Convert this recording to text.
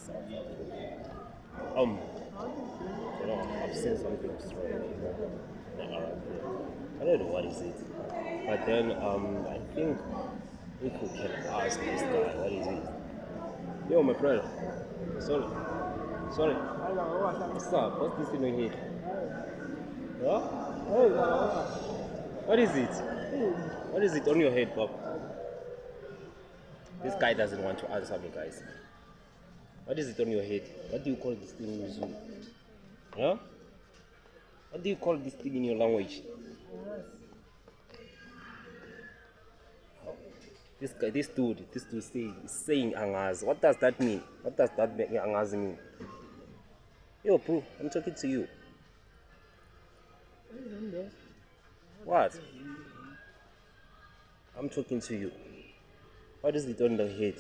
South Africa. I've seen something strange, in the Arab field. I don't know what is it, but then I think if we can ask this guy, what is it? Yo, my brother. Sorry, sorry. What's up? What's this in your head? Huh? What is it? What is it on your head, Bob? This guy doesn't want to answer me, guys. What is it on your head? What do you call this thing in Zulu? Huh? What do you call this thing in your language? This dude is saying angaz. What does that mean? What does that make angaz mean? Yo, bro, I'm talking to you. What? I'm talking to you. What is it on the head?